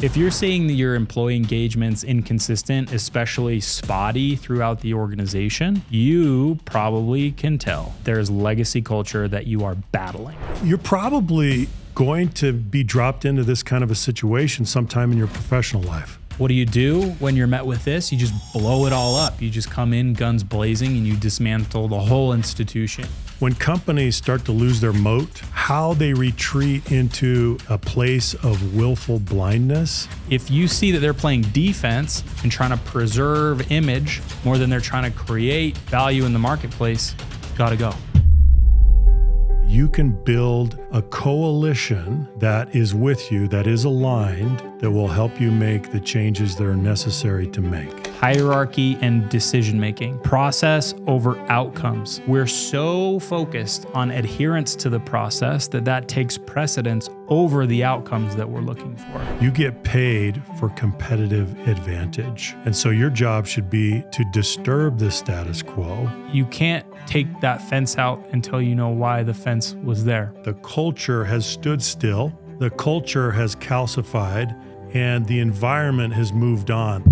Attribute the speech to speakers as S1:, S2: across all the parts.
S1: If you're seeing that your employee engagement's inconsistent, especially spotty throughout the organization, you probably can tell there's legacy culture that you are battling.
S2: You're probably going to be dropped into this kind of a situation sometime in your professional life.
S1: What do you do when you're met with this? You just blow it all up. You just come in guns blazing and you dismantle the whole institution.
S2: When companies start to lose their moat, how they retreat into a place of willful blindness.
S1: If you see that they're playing defense and trying to preserve image more than they're trying to create value in the marketplace, gotta go.
S2: You can build a coalition that is with you, that is aligned, that will help you make the changes that are necessary to make.
S1: Hierarchy and decision-making, process over outcomes. We're so focused on adherence to the process that takes precedence over the outcomes that we're looking for.
S2: You get paid for competitive advantage. And so your job should be to disturb the status quo.
S1: You can't take that fence out until you know why the fence was there.
S2: The culture has stood still, the culture has calcified, and the environment has moved on.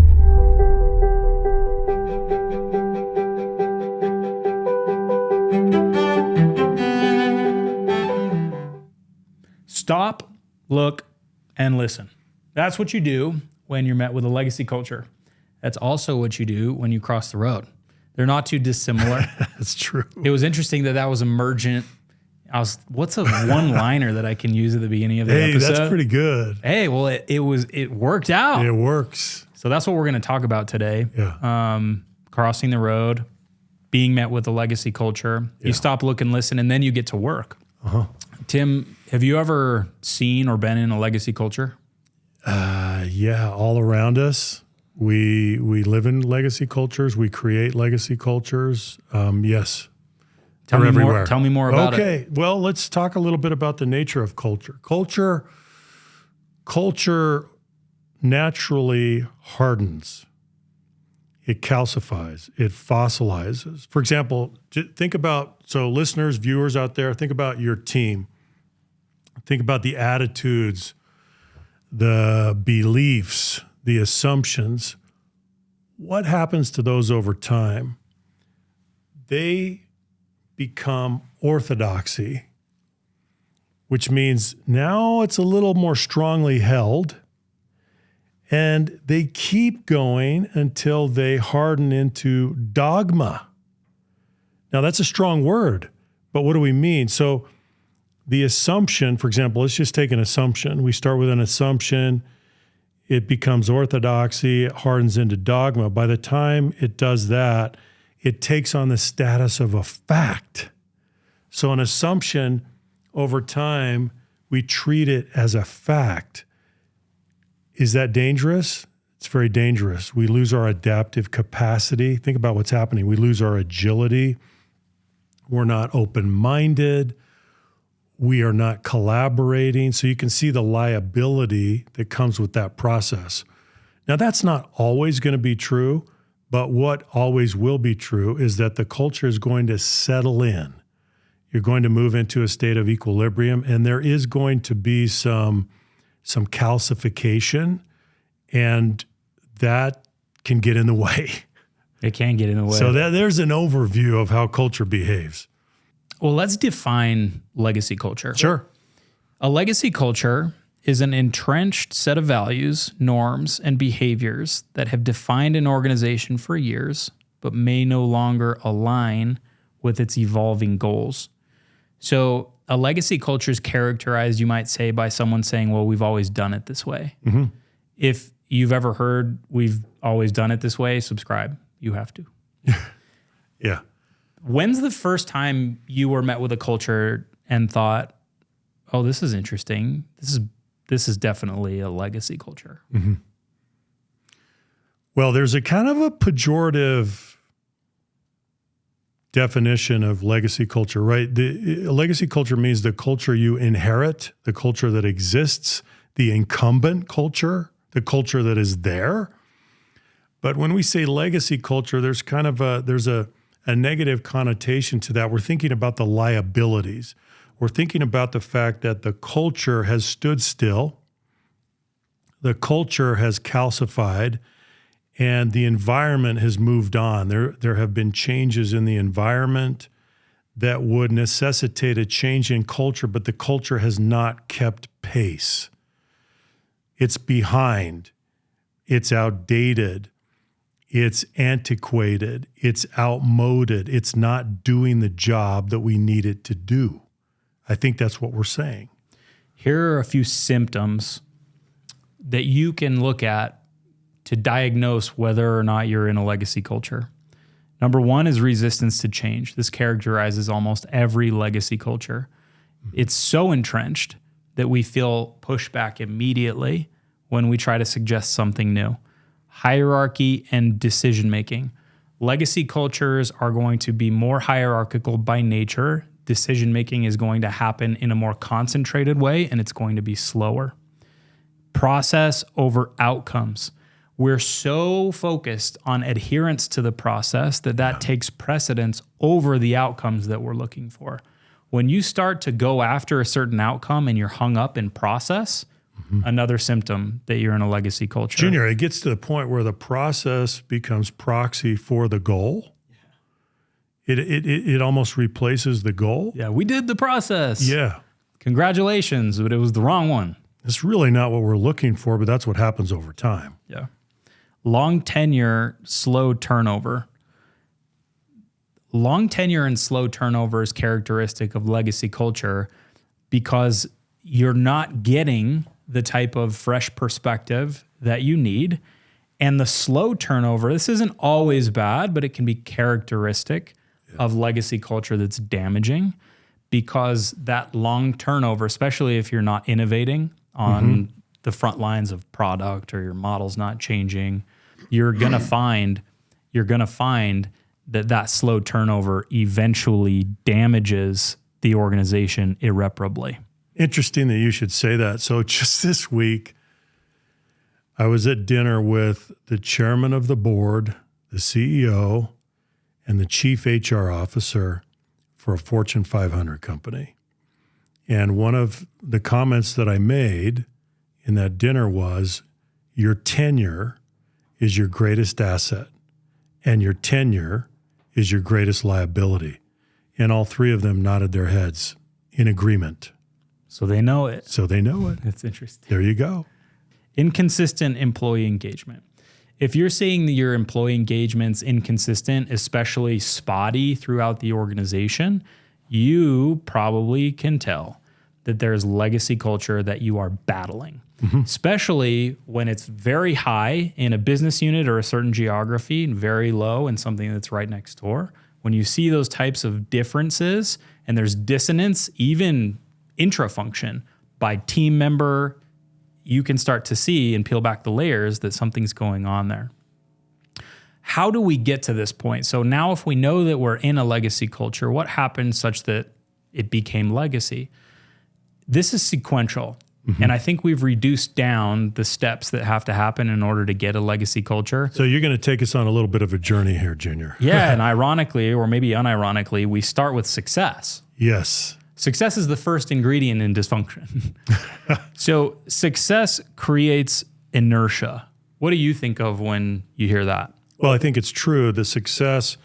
S1: Stop, look, and listen. That's what you do when you're met with a legacy culture. That's also what you do when you cross the road. They're not too dissimilar.
S2: That's true.
S1: It was interesting that was emergent. What's a one-liner that I can use at the beginning of the episode?
S2: Hey, that's pretty good.
S1: Hey, well, it worked out.
S2: It works.
S1: So that's what we're going to talk about today.
S2: Yeah.
S1: Crossing the road, being met with a legacy culture. Yeah. You stop, look, and listen, and then you get to work.
S2: Uh-huh.
S1: Tim, have you ever seen or been in a legacy culture?
S2: Yeah, all around us. We live in legacy cultures. We create legacy cultures. Yes.
S1: Tell me
S2: everywhere.
S1: More. Tell me more about it.
S2: Okay. Well, let's talk a little bit about the nature of culture. Culture naturally hardens. It calcifies. It fossilizes. For example, think about, so listeners, viewers out there, think about your team. Think about the attitudes, the beliefs, the assumptions. What happens to those over time? They become orthodoxy, which means now it's a little more strongly held, and they keep going until they harden into dogma. Now, that's a strong word, but what do we mean? So the assumption, for example, let's just take an assumption. We start with an assumption. It becomes orthodoxy, it hardens into dogma. By the time it does that, it takes on the status of a fact. So an assumption, over time, we treat it as a fact. Is that dangerous? It's very dangerous. We lose our adaptive capacity. Think about what's happening. We lose our agility. We're not open-minded. We are not collaborating. So you can see the liability that comes with that process. Now, that's not always going to be true, but what always will be true is that the culture is going to settle in. You're going to move into a state of equilibrium, and there is going to be some calcification, and that can get in the way.
S1: It can get in the way.
S2: So there's an overview of how culture behaves.
S1: Well, let's define legacy culture.
S2: Sure.
S1: A legacy culture is an entrenched set of values, norms, and behaviors that have defined an organization for years, but may no longer align with its evolving goals. So a legacy culture is characterized, you might say, by someone saying, well, we've always done it this way. Mm-hmm. If you've ever heard we've always done it this way, subscribe. You have to.
S2: Yeah.
S1: When's the first time you were met with a culture and thought, oh, this is interesting. This is definitely a legacy culture.
S2: Mm-hmm. Well, there's a kind of a pejorative definition of legacy culture, right? Legacy culture means the culture you inherit, the culture that exists, the incumbent culture, the culture that is there. But when we say legacy culture, there's kind of a negative connotation to that. We're thinking about the liabilities. We're thinking about the fact that the culture has stood still. the culture has calcified and the environment has moved on. There have been changes in the environment that would necessitate a change in culture, but the culture has not kept pace. It's behind, it's outdated, it's antiquated, it's outmoded, it's not doing the job that we need it to do. I think that's what we're saying.
S1: Here are a few symptoms that you can look at to diagnose whether or not you're in a legacy culture. Number one is resistance to change. This characterizes almost every legacy culture. It's so entrenched that we feel pushback immediately when we try to suggest something new. Hierarchy and decision-making. Legacy cultures are going to be more hierarchical by nature. Decision-making is going to happen in a more concentrated way, and it's going to be slower. Process over outcomes. We're so focused on adherence to the process that takes precedence over the outcomes that we're looking for. When you start to go after a certain outcome and you're hung up in process, another symptom that you're in a legacy culture.
S2: Junior, it gets to the point where the process becomes proxy for the goal. It almost replaces the goal.
S1: Yeah, we did the process.
S2: Yeah.
S1: Congratulations, but it was the wrong one.
S2: It's really not what we're looking for, but that's what happens over time.
S1: Yeah. Long tenure, slow turnover. Long tenure and slow turnover is characteristic of legacy culture because you're not getting the type of fresh perspective that you need. And the slow turnover, this isn't always bad, but it can be characteristic of legacy culture that's damaging because that long turnover, especially if you're not innovating on the front lines of product or your model's not changing, you're gonna find that slow turnover eventually damages the organization irreparably.
S2: Interesting that you should say that. So just this week, I was at dinner with the chairman of the board, the CEO, and the chief HR officer for a Fortune 500 company. And one of the comments that I made in that dinner was, your tenure is your greatest asset, and your tenure is your greatest liability. And all three of them nodded their heads in agreement.
S1: So they know it.
S2: That's
S1: interesting.
S2: There you go.
S1: Inconsistent employee engagement. If you're seeing that your employee engagement's inconsistent, especially spotty throughout the organization, you probably can tell that there's legacy culture that you are battling, especially when it's very high in a business unit or a certain geography and very low in something that's right next door. When you see those types of differences and there's dissonance, even intra-function by team member, you can start to see and peel back the layers that something's going on there. How do we get to this point? So now if we know that we're in a legacy culture, what happened such that it became legacy? This is sequential. And I think we've reduced down the steps that have to happen in order to get a legacy culture.
S2: So you're going to take us on a little bit of a journey here, Junior.
S1: Yeah, and ironically, or maybe unironically, we start with success.
S2: Yes.
S1: Success is the first ingredient in dysfunction. So success creates inertia. What do you think of when you hear that?
S2: Well, I think it's true. The success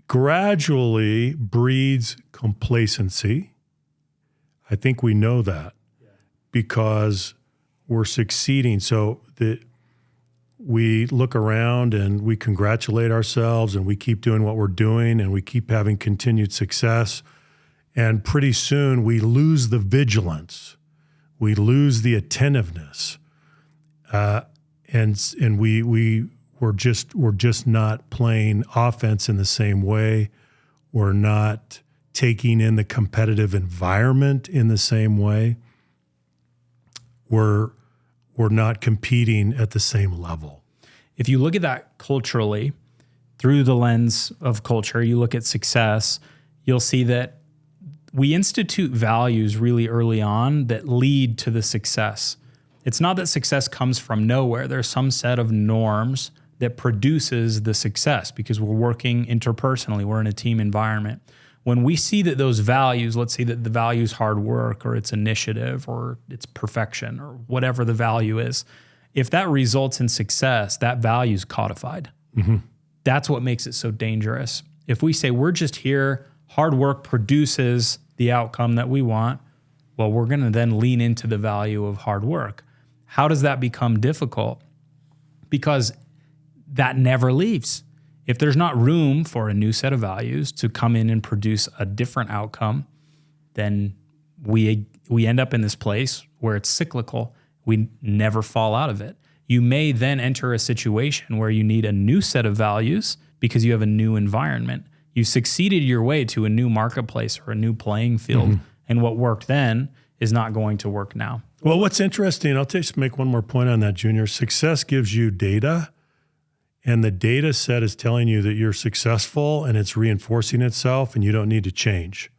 S2: gradually breeds complacency. I think we know that because we're succeeding. So we look around and we congratulate ourselves and we keep doing what we're doing and we keep having continued success. And pretty soon we lose the vigilance. We lose the attentiveness. And we're just not playing offense in the same way. We're not taking in the competitive environment in the same way. We're not competing at the same level.
S1: If you look at that culturally, through the lens of culture, you look at success, you'll see that we institute values really early on that lead to the success. It's not that success comes from nowhere. There's some set of norms that produces the success because we're working interpersonally. We're in a team environment. when we see that those values, let's say that the value is hard work or it's initiative or it's perfection or whatever the value is, if that results in success, that value is codified. That's what makes it so dangerous. If we say we're just here, hard work produces the outcome that we want, well, we're going to then lean into the value of hard work. How does that become difficult? Because that never leaves. If there's not room for a new set of values to come in and produce a different outcome, then we end up in this place where it's cyclical. We never fall out of it. You may then enter a situation where you need a new set of values because you have a new environment. You succeeded your way to a new marketplace or a new playing field, and what worked then is not going to work now.
S2: Well, what's interesting, I'll just make one more point on that, Junior. Success gives you data, and the data set is telling you that you're successful and it's reinforcing itself and you don't need to change.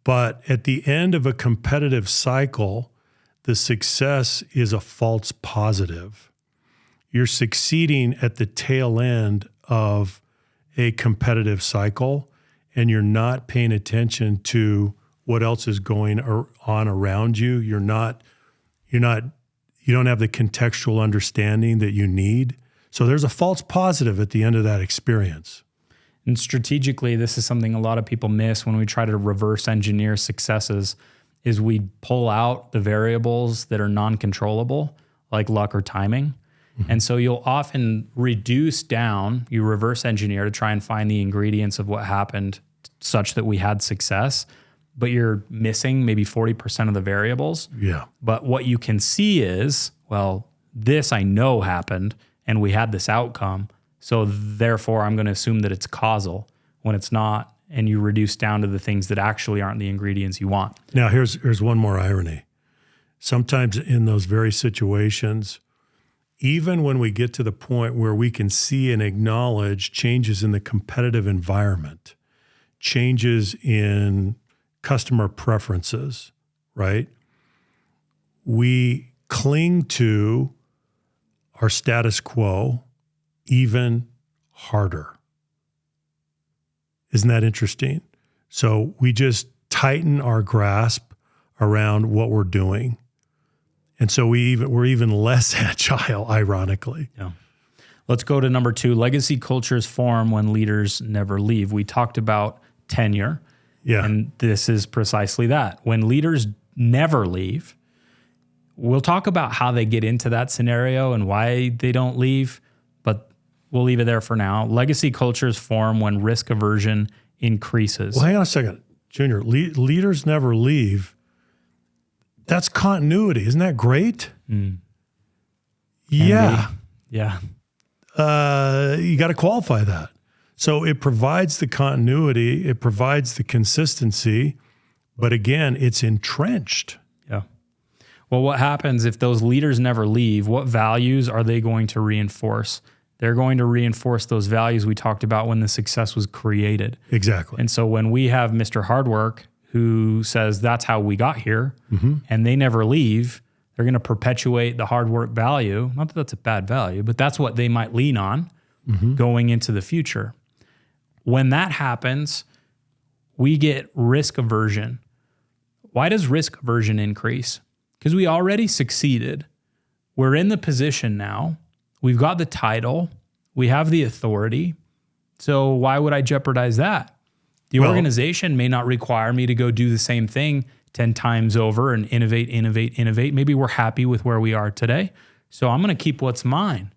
S2: But at the end of a competitive cycle, the success is a false positive. You're succeeding at the tail end of a competitive cycle, and you're not paying attention to what else is going on around you. You don't have the contextual understanding that you need. So there's a false positive at the end of that experience.
S1: And strategically, this is something a lot of people miss when we try to reverse engineer successes, is we pull out the variables that are non-controllable, like luck or timing. And so you'll often reduce down, you reverse engineer to try and find the ingredients of what happened such that we had success, but you're missing maybe 40% of the variables.
S2: Yeah.
S1: But what you can see is, well, this I know happened and we had this outcome, so therefore I'm going to assume that it's causal when it's not, and you reduce down to the things that actually aren't the ingredients you want.
S2: Now, here's one more irony. Sometimes in those very situations, even when we get to the point where we can see and acknowledge changes in the competitive environment, changes in customer preferences, right? We cling to our status quo even harder. Isn't that interesting? So we just tighten our grasp around what we're doing. And so we're even less agile, ironically.
S1: Yeah. Let's go to number 2. Legacy cultures form when leaders never leave. We talked about tenure.
S2: Yeah.
S1: And this is precisely that. When leaders never leave, we'll talk about how they get into that scenario and why they don't leave, but we'll leave it there for now. Legacy cultures form when risk aversion increases.
S2: Well, hang on a second, Junior. Leaders never leave. That's continuity. Isn't that great? Yeah.
S1: Yeah.
S2: You got to qualify that. So it provides the continuity, it provides the consistency, but again, it's entrenched.
S1: Yeah. Well, what happens if those leaders never leave? What values are they going to reinforce? They're going to reinforce those values we talked about when the success was created.
S2: Exactly.
S1: And so when we have Mr. Hard Work who says that's how we got here, and they never leave, they're going to perpetuate the hard work value. Not that that's a bad value, but that's what they might lean on going into the future. When that happens, we get risk aversion. Why does risk aversion increase? Because we already succeeded. We're in the position now. We've got the title. We have the authority. So why would I jeopardize that? The organization may not require me to go do the same thing 10 times over and innovate. Maybe we're happy with where we are today. So I'm going to keep what's mine.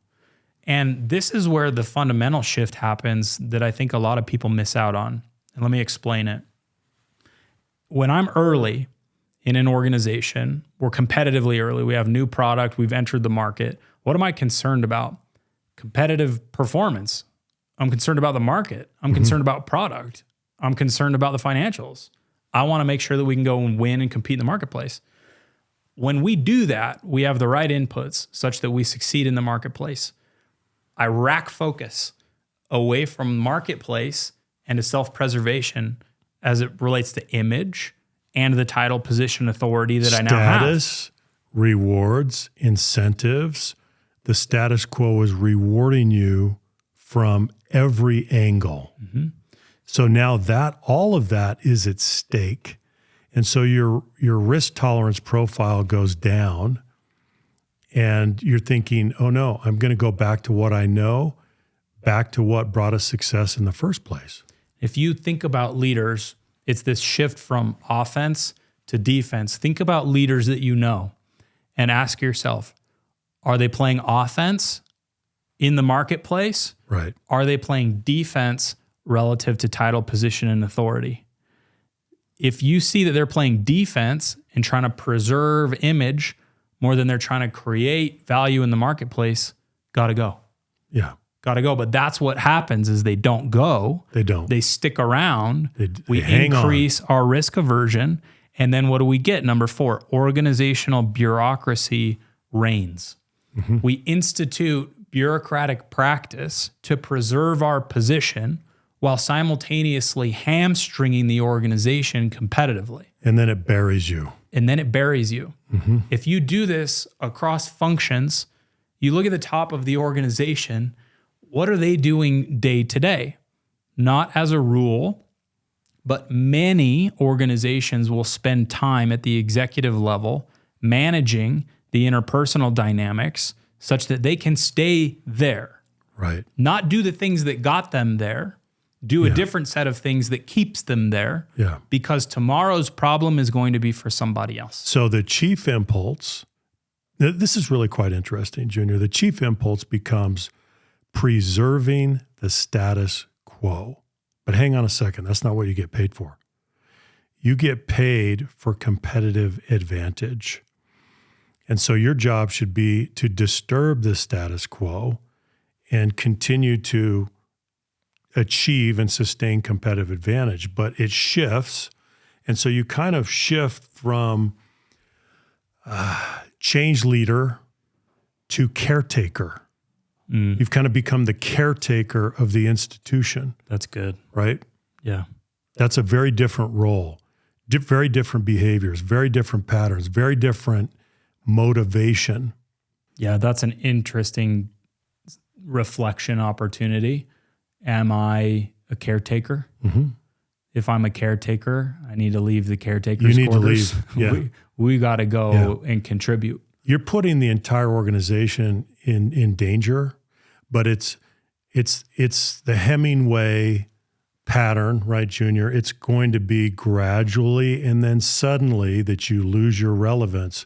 S1: And this is where the fundamental shift happens that I think a lot of people miss out on. And let me explain it. When I'm early in an organization, we're competitively early. We have new product. We've entered the market. What am I concerned about? Competitive performance. I'm concerned about the market. I'm concerned about product. I'm concerned about the financials. I want to make sure that we can go and win and compete in the marketplace. When we do that, we have the right inputs such that we succeed in the marketplace. I rack focus away from marketplace and to self-preservation as it relates to image and the title, position, authority that I now have.
S2: Status, rewards, incentives. The status quo is rewarding you from every angle. So now that all of that is at stake. And so your risk tolerance profile goes down, and you're thinking, oh no, I'm going to go back to what I know, back to what brought us success in the first place.
S1: If you think about leaders, it's this shift from offense to defense. Think about leaders that you know and ask yourself, are they playing offense in the marketplace?
S2: Right.
S1: Are they playing defense relative to title, position, and authority? If you see that they're playing defense and trying to preserve image more than they're trying to create value in the marketplace, got to go.
S2: Yeah.
S1: Got to go. But that's what happens is they don't go.
S2: They don't.
S1: They stick around.
S2: They hang
S1: increase our risk aversion. And then what do we get? Number 4, organizational bureaucracy reigns. Mm-hmm. We institute bureaucratic practice to preserve our position while simultaneously hamstringing the organization competitively.
S2: And then it buries you.
S1: Mm-hmm. If you do this across functions, you look at the top of the organization, what are they doing day to day? Not as a rule, but many organizations will spend time at the executive level managing the interpersonal dynamics such that they can stay there.
S2: Right.
S1: Not do the things that got them there, do a different set of things that keeps them there.
S2: Yeah.
S1: Because tomorrow's problem is going to be for somebody else.
S2: So the chief impulse, this is really quite interesting, Junior. The chief impulse becomes preserving the status quo. But hang on a second, that's not what you get paid for. You get paid for competitive advantage. And so your job should be to disturb the status quo and continue to achieve and sustain competitive advantage. But it shifts. And so you kind of shift from change leader to caretaker. You've kind of become the caretaker of the institution.
S1: That's good.
S2: Right?
S1: Yeah.
S2: That's a very different role, very different behaviors, very different patterns, very different motivation.
S1: Yeah, that's an interesting reflection opportunity. Am I a caretaker?
S2: Mm-hmm.
S1: If I'm a caretaker, I need to leave the caretaker's
S2: You need
S1: quarters.
S2: to leave. Yeah.
S1: We got to go and contribute.
S2: You're putting the entire organization in danger, but it's the Hemingway pattern, right, Junior? It's going to be gradually and then suddenly that you lose your relevance.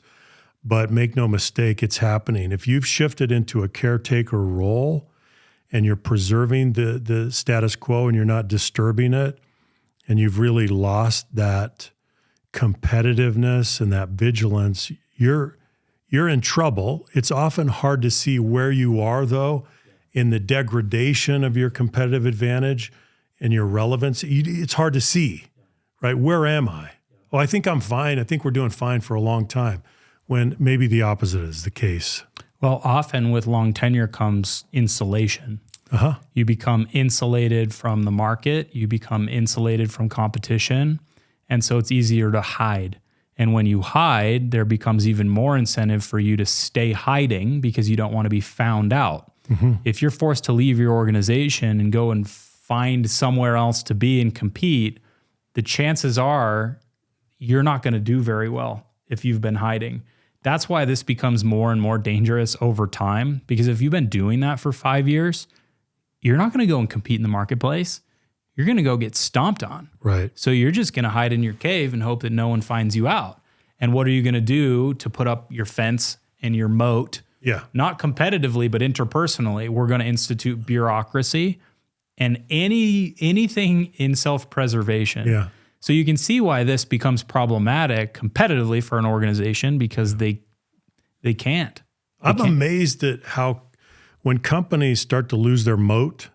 S2: But make no mistake, it's happening. If you've shifted into a caretaker role and you're preserving the status quo and you're not disturbing it, and you've really lost that competitiveness and that vigilance, you're in trouble. It's often hard to see where you are, though, in the degradation of your competitive advantage and your relevance. It's hard to see, right? Where am I? Oh, I think I'm fine. I think we're doing fine for a long time, when maybe the opposite is the case.
S1: Well, often with long tenure comes insulation.
S2: Uh-huh.
S1: You become insulated from the market. You become insulated from competition. And so it's easier to hide. And when you hide, there becomes even more incentive for you to stay hiding because you don't want to be found out. Mm-hmm. If you're forced to leave your organization and go and find somewhere else to be and compete, the chances are you're not going to do very well if you've been hiding. That's why this becomes more and more dangerous over time, because if you've been doing that for 5 years, you're not going to go and compete in the marketplace. You're going to go get stomped on.
S2: Right.
S1: So you're just going to hide in your cave and hope that no one finds you out. And what are you going to do to put up your fence and your moat?
S2: Yeah.
S1: Not competitively, but interpersonally. We're going to institute bureaucracy and anything in self-preservation.
S2: Yeah.
S1: So you can see why this becomes problematic competitively for an organization, because they can't.
S2: I'm amazed at how when companies start to lose their moat,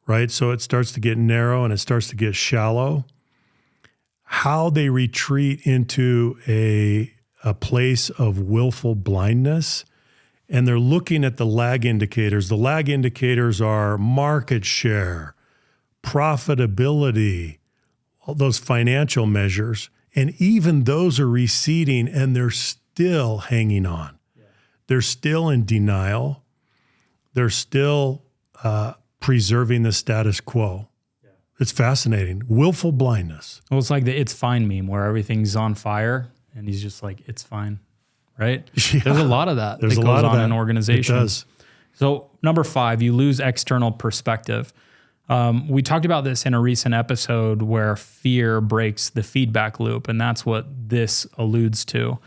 S2: right? So it starts to get narrow and it starts to get shallow, how they retreat into a place of willful blindness. And they're looking at the lag indicators. The lag indicators are market share, profitability, all those financial measures. And even those are receding and they're still hanging on. Yeah. They're still in denial. They're still preserving the status quo. Yeah. It's fascinating. Willful blindness.
S1: Well, it's like the "it's fine" meme where everything's on fire and he's just like, "It's fine," right?
S2: Yeah.
S1: There's a lot of that
S2: There's
S1: that
S2: a
S1: goes
S2: lot of
S1: on
S2: that.
S1: in organizations.
S2: It does.
S1: So number 5, you lose external perspective. We talked about this in a recent episode where fear breaks the feedback loop, and that's what this alludes to.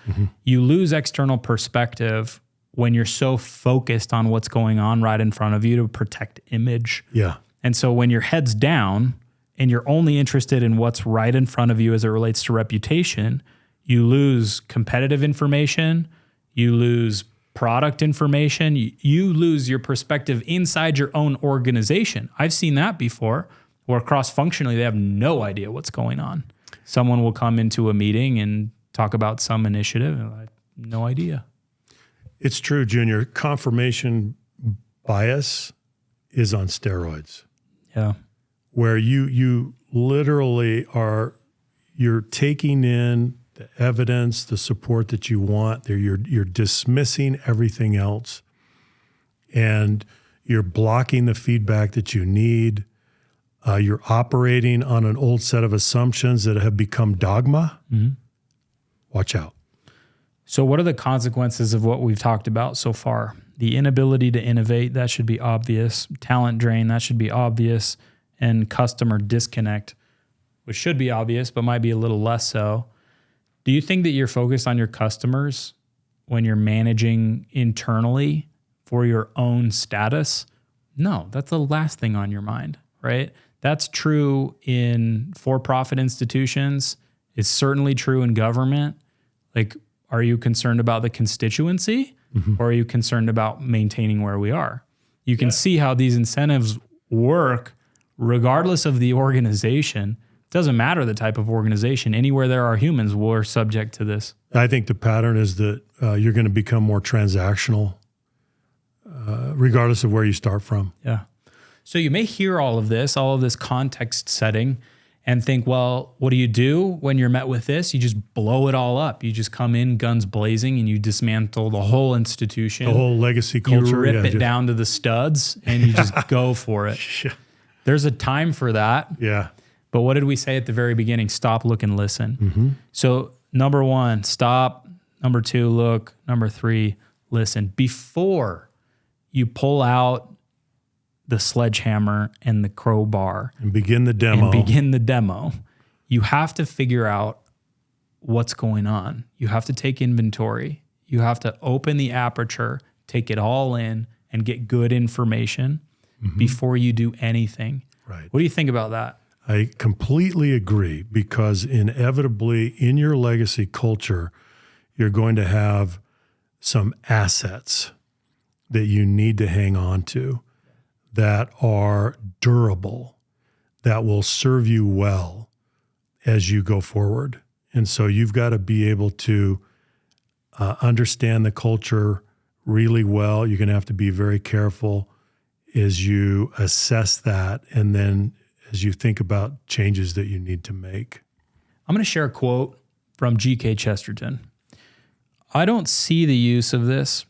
S1: You lose external perspective when you're so focused on what's going on right in front of you to protect image.
S2: Yeah.
S1: And so when your head's down and you're only interested in what's right in front of you as it relates to reputation, you lose competitive information, you lose product information, you lose your perspective inside your own organization. I've seen that before where cross-functionally they have no idea what's going on. Someone will come into a meeting and talk about some initiative and I have no idea.
S2: It's true, Junior. Confirmation bias is on steroids.
S1: Yeah.
S2: Where you literally you're taking in the evidence, the support that you want. You're dismissing everything else, and you're blocking the feedback that you need. You're operating on an old set of assumptions that have become dogma. Watch out.
S1: So what are the consequences of what we've talked about so far? The inability to innovate, that should be obvious. Talent drain, that should be obvious. And customer disconnect, which should be obvious, but might be a little less so. Do you think that you're focused on your customers when you're managing internally for your own status? No, that's the last thing on your mind, right? That's true in for-profit institutions. It's certainly true in government. Like, are you concerned about the constituency or are you concerned about maintaining where we are? You can see how these incentives work regardless of the organization. It doesn't matter the type of organization. Anywhere there are humans, we're subject to this.
S2: I think the pattern is that you're going to become more transactional regardless of where you start from.
S1: Yeah. So you may hear all of this context setting and think, well, what do you do when you're met with this? You just blow it all up. You just come in guns blazing and you dismantle the whole institution.
S2: The whole legacy culture.
S1: You rip it down to the studs and you just go for it.
S2: Yeah.
S1: There's a time for that.
S2: Yeah.
S1: But what did we say at the very beginning? Stop, look, and listen. So number 1, stop. Number 2, look. Number 3, listen. Before you pull out the sledgehammer and the crowbar
S2: And begin the demo.
S1: You have to figure out what's going on. You have to take inventory. You have to open the aperture, take it all in, and get good information before you do anything.
S2: Right.
S1: What do you think about that?
S2: I completely agree, because inevitably in your legacy culture, you're going to have some assets that you need to hang on to that are durable, that will serve you well as you go forward. And so you've got to be able to understand the culture really well. You're going to have to be very careful as you assess that, and then as you think about changes that you need to make.
S1: I'm going to share a quote from G.K. Chesterton. I don't see the use of this.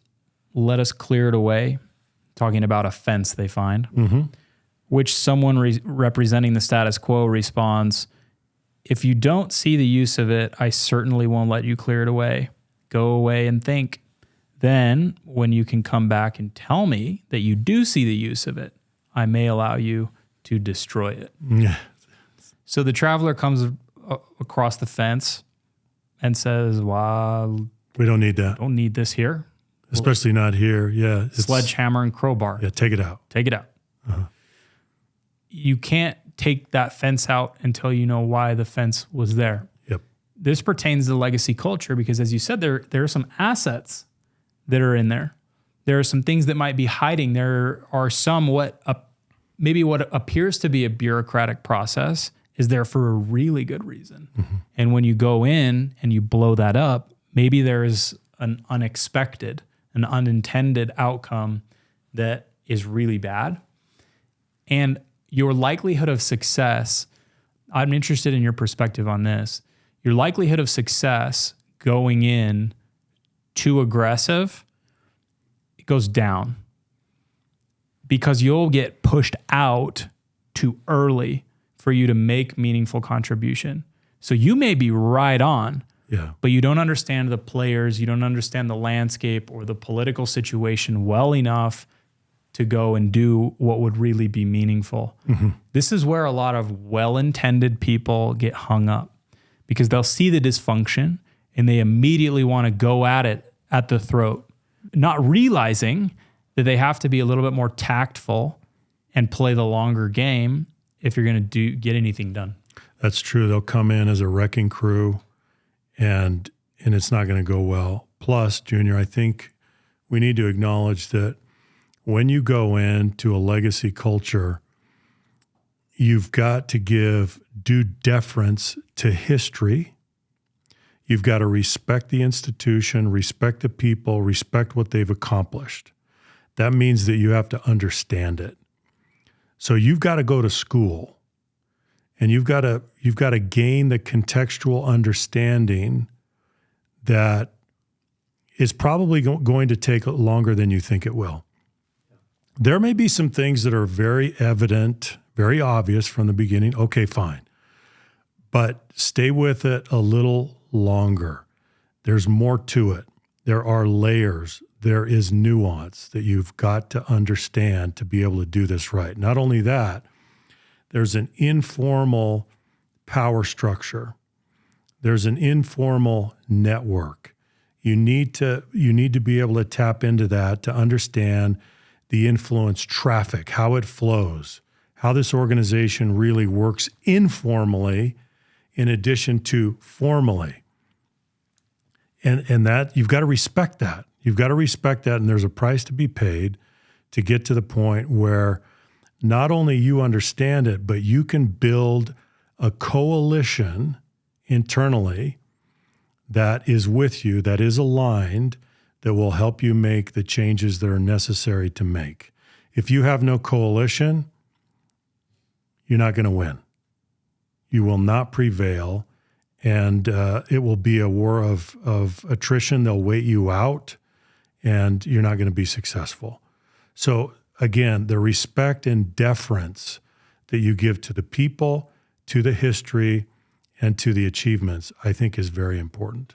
S1: Let us clear it away. Talking about a fence they find, which someone representing the status quo responds, if you don't see the use of it, I certainly won't let you clear it away. Go away and think. Then, when you can come back and tell me that you do see the use of it, I may allow you to destroy it.
S2: Yeah.
S1: So the traveler comes across the fence and says, well,
S2: We don't need that.
S1: don't need this here.
S2: Especially not here. Yeah.
S1: Sledgehammer and crowbar.
S2: Yeah, take it out.
S1: Take it out. You can't take that fence out until you know why the fence was there.
S2: Yep.
S1: This pertains to legacy culture because, as you said, there are some assets that are in there. There are some things that might be hiding. There are some maybe what appears to be a bureaucratic process is there for a really good reason. And when you go in and you blow that up, maybe there is an unintended outcome that is really bad. And your likelihood of success, I'm interested in your perspective on this. Your likelihood of success going in too aggressive, it goes down because you'll get pushed out too early for you to make meaningful contribution. So you may be right on, but you don't understand the players, you don't understand the landscape or the political situation well enough to go and do what would really be meaningful. This is where a lot of well-intended people get hung up, because they'll see the dysfunction and they immediately want to go at it at the throat, not realizing that they have to be a little bit more tactful and play the longer game if you're going to get anything done.
S2: That's true. They'll come in as a wrecking crew, and it's not going to go well. Plus, Junior, I think we need to acknowledge that when you go into a legacy culture, you've got to give due deference to history. You've got to respect the institution, respect the people, respect what they've accomplished. That means that you have to understand it. So you've got to go to school, and you've got to gain the contextual understanding that is probably going to take longer than you think it will. There may be some things that are very evident, very obvious from the beginning. Okay, fine. But stay with it a little longer. There's more to it. There are layers. There is nuance that you've got to understand to be able to do this right. Not only that, there's an informal power structure. There's an informal network. You need to be able to tap into that to understand the influence traffic, how it flows, how this organization really works informally in addition to formally. And that you've got to respect that. You've got to respect that, and there's a price to be paid to get to the point where not only you understand it, but you can build a coalition internally that is with you, that is aligned, that will help you make the changes that are necessary to make. If you have no coalition, you're not going to win. You will not prevail, and it will be a war of attrition. They'll wait you out, and you're not going to be successful. So again, the respect and deference that you give to the people, to the history, and to the achievements, I think is very important.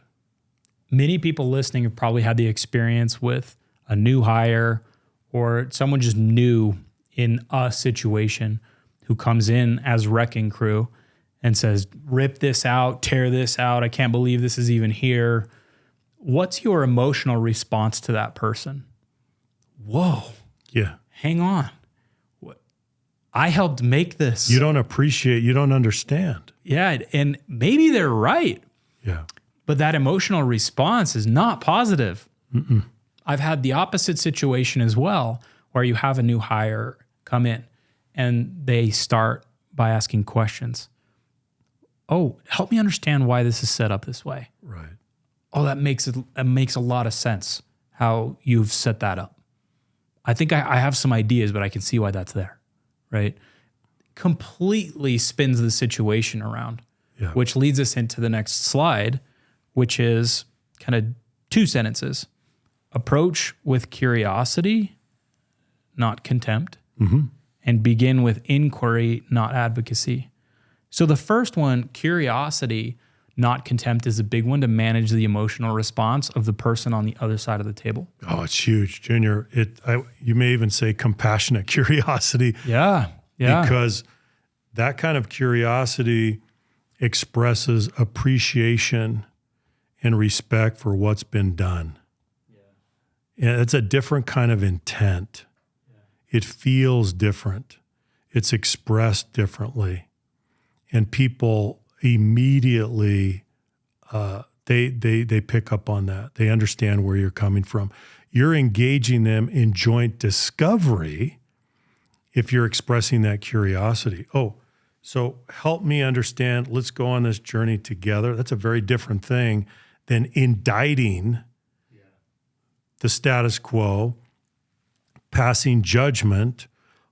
S1: Many people listening have probably had the experience with a new hire or someone just new in a situation who comes in as wrecking crew and says, rip this out, tear this out. I can't believe this is even here. What's your emotional response to that person? Whoa.
S2: Yeah.
S1: Hang on. I helped make this.
S2: You don't appreciate, you don't understand.
S1: Yeah. And maybe they're right.
S2: Yeah.
S1: But that emotional response is not positive. I've had the opposite situation as well, where you have a new hire come in and they start by asking questions. Oh, help me understand why this is set up this way.
S2: Right.
S1: Oh, it makes a lot of sense how you've set that up. I think I have some ideas, but I can see why that's there, right? Completely spins the situation around, which leads us into the next slide, which is kind of two sentences. Approach with curiosity, not contempt, and begin with inquiry, not advocacy. So the first one, curiosity, not contempt, is a big one to manage the emotional response of the person on the other side of the table.
S2: Oh, it's huge, Junior. You may even say compassionate curiosity.
S1: Yeah.
S2: Because that kind of curiosity expresses appreciation and respect for what's been done. And it's a different kind of intent. It feels different. It's expressed differently. And people immediately, they pick up on that. They understand where you're coming from. You're engaging them in joint discovery if you're expressing that curiosity. Oh, so help me understand. Let's go on this journey together. That's a very different thing than indicting the status quo, passing judgment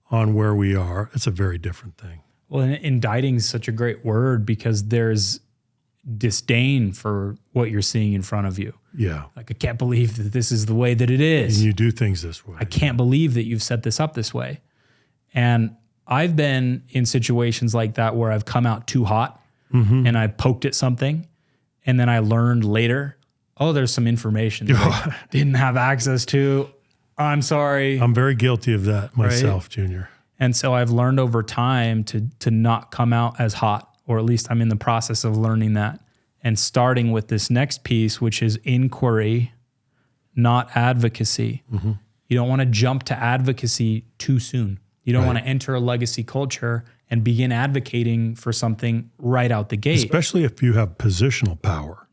S2: on where we are. It's a very different thing.
S1: Well, and indicting is such a great word because there's disdain for what you're seeing in front of you.
S2: Yeah.
S1: Like, I can't believe that this is the way that it is.
S2: And you do things this way.
S1: I can't believe that you've set this up this way. And I've been in situations like that where I've come out too hot and I poked at something, and then I learned later, oh, there's some information that I didn't have access to. I'm sorry.
S2: I'm very guilty of that myself, right? Junior.
S1: And so I've learned over time to not come out as hot, or at least I'm in the process of learning that, and starting with this next piece, which is inquiry, not advocacy. You don't want to jump to advocacy too soon. You don't want to enter a legacy culture and begin advocating for something right out the gate.
S2: Especially if you have positional power,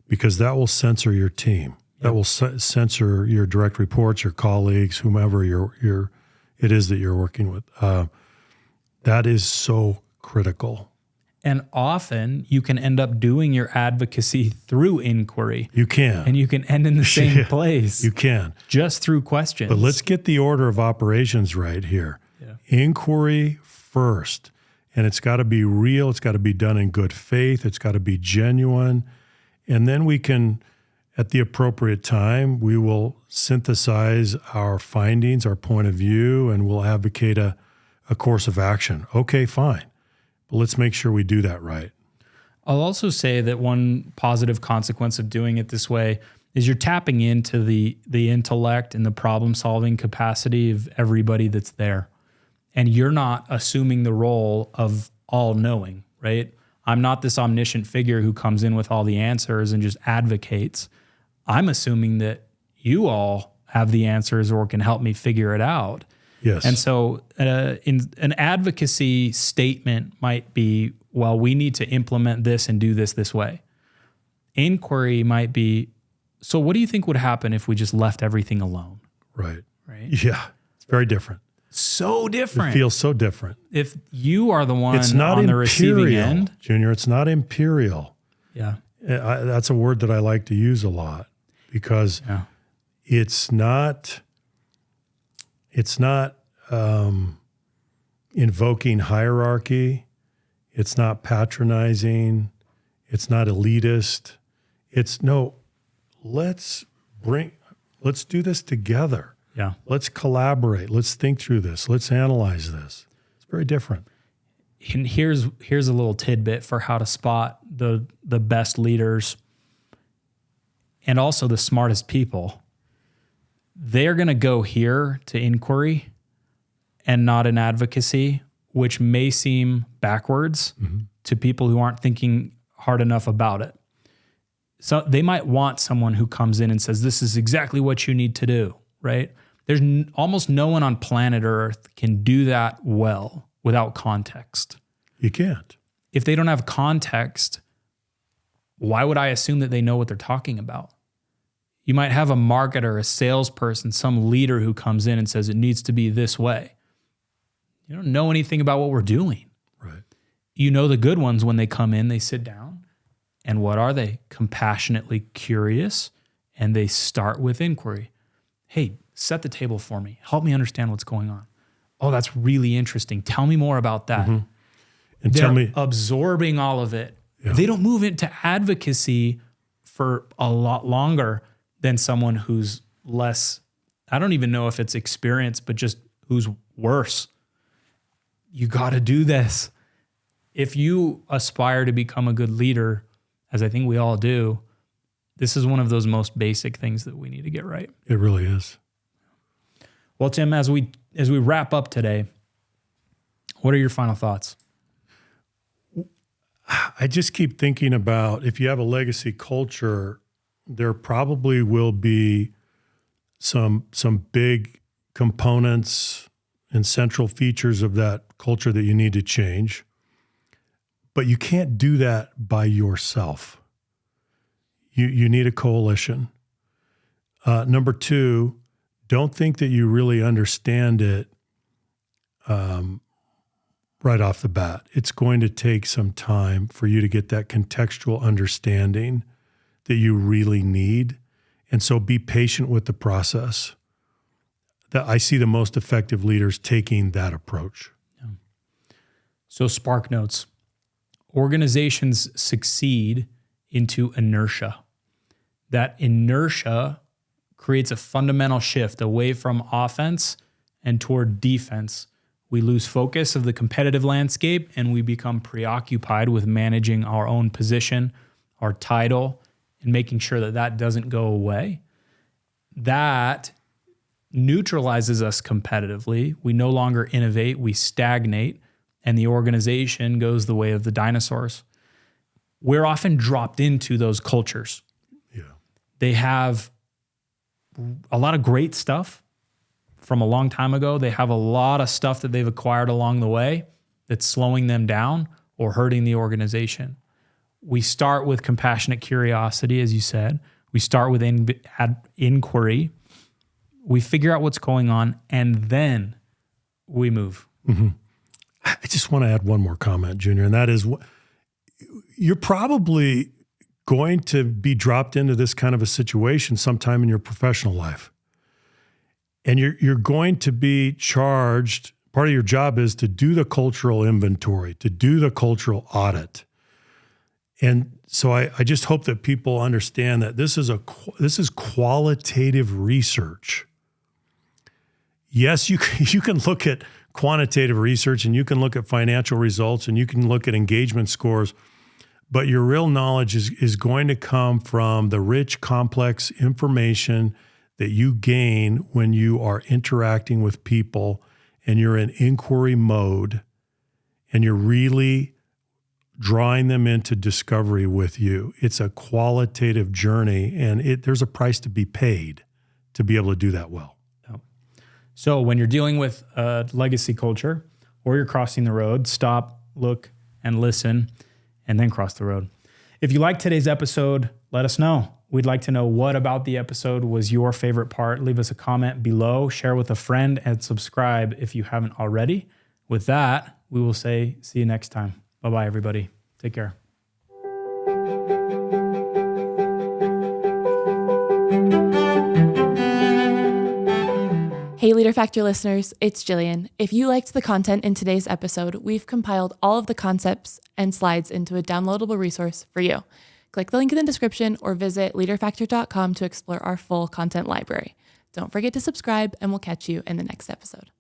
S2: because that will censor your team. That will censor your direct reports, your colleagues, whomever it is that you're working with. That is so critical.
S1: And often you can end up doing your advocacy through inquiry.
S2: You can.
S1: And you can end in the same place.
S2: You can.
S1: Just through questions.
S2: But let's get the order of operations right here. Inquiry first. And it's got to be real. It's got to be done in good faith. It's got to be genuine. And then we can, at the appropriate time, we will synthesize our findings, our point of view, and we'll advocate a course of action. Okay, fine. But let's make sure we do that right.
S1: I'll also say that one positive consequence of doing it this way is you're tapping into the intellect and the problem-solving capacity of everybody that's there. And you're not assuming the role of all-knowing, right? I'm not this omniscient figure who comes in with all the answers and just advocates. I'm assuming that you all have the answers or can help me figure it out.
S2: Yes.
S1: And so in an advocacy statement might be, well, we need to implement this and do this way. Inquiry might be, so what do you think would happen if we just left everything alone?
S2: Right.
S1: Right.
S2: Yeah. It's very different.
S1: So different.
S2: It feels so different.
S1: If you are the one
S2: it's not
S1: on the
S2: imperial,
S1: receiving end.
S2: Junior, it's not imperial.
S1: Yeah.
S2: That's a word that I like to use a lot because it's not invoking hierarchy. It's not patronizing. It's not elitist. Let's do this together.
S1: Yeah.
S2: Let's collaborate. Let's think through this. Let's analyze this. It's very different.
S1: And here's a little tidbit for how to spot the best leaders and also the smartest people. They're going to go here to inquiry and not in advocacy, which may seem backwards to people who aren't thinking hard enough about it. So they might want someone who comes in and says, this is exactly what you need to do, right? There's almost no one on planet Earth can do that well without context.
S2: You can't.
S1: If they don't have context, why would I assume that they know what they're talking about? You might have a marketer, a salesperson, some leader who comes in and says it needs to be this way. You don't know anything about what we're doing.
S2: Right.
S1: You know the good ones when they come in, they sit down. And what are they? Compassionately curious. And they start with inquiry. Hey, set the table for me. Help me understand what's going on. Oh, that's really interesting. Tell me more about that.
S2: And
S1: they're absorbing all of it. Yeah. They don't move into advocacy for a lot longer than someone who's less, I don't even know if it's experience, but just who's worse. You got to do this. If you aspire to become a good leader, as I think we all do, this is one of those most basic things that we need to get right.
S2: It really is.
S1: Well, Tim, as we wrap up today, what are your final thoughts?
S2: I just keep thinking about if you have a legacy culture, there probably will be some big components and central features of that culture that you need to change. But you can't do that by yourself. You need a coalition. Number two, don't think that you really understand it right off the bat. It's going to take some time for you to get that contextual understanding that you really need. And so be patient with the process. I see the most effective leaders taking that approach.
S1: Yeah. So Spark Notes. Organizations succeed into inertia. That inertia creates a fundamental shift away from offense and toward defense, We lose focus of the competitive landscape and we become preoccupied with managing our own position, our title, and making sure that that doesn't go away. That neutralizes us competitively. We no longer innovate, we stagnate, and the organization goes the way of the dinosaurs. We're often dropped into those cultures.
S2: Yeah.
S1: They have a lot of great stuff from a long time ago. They have a lot of stuff that they've acquired along the way that's slowing them down or hurting the organization. We start with compassionate curiosity, as you said. We start with inquiry. We figure out what's going on, and then we move.
S2: Mm-hmm. I just want to add one more comment, Junior, and that is you're probably going to be dropped into this kind of a situation sometime in your professional life. And you're going to be charged, part of your job is to do the cultural inventory, to do the cultural audit. And so I just hope that people understand that this is qualitative research. Yes, you can look at quantitative research and you can look at financial results and you can look at engagement scores, but your real knowledge is going to come from the rich, complex information that you gain when you are interacting with people and you're in inquiry mode and you're really drawing them into discovery with you. It's a qualitative journey, and there's a price to be paid to be able to do that well.
S1: So when you're dealing with a legacy culture or you're crossing the road, stop, look, and listen, and then cross the road. If you like today's episode, let us know. We'd like to know what about the episode was your favorite part. Leave us a comment below, share with a friend, and subscribe if you haven't already. With that, we will say see you next time. Bye-bye, everybody. Take care.
S3: Hey Leader Factor listeners, it's Jillian. If you liked the content in today's episode, we've compiled all of the concepts and slides into a downloadable resource for you. Click the link in the description or visit leaderfactor.com to explore our full content library. Don't forget to subscribe, and we'll catch you in the next episode.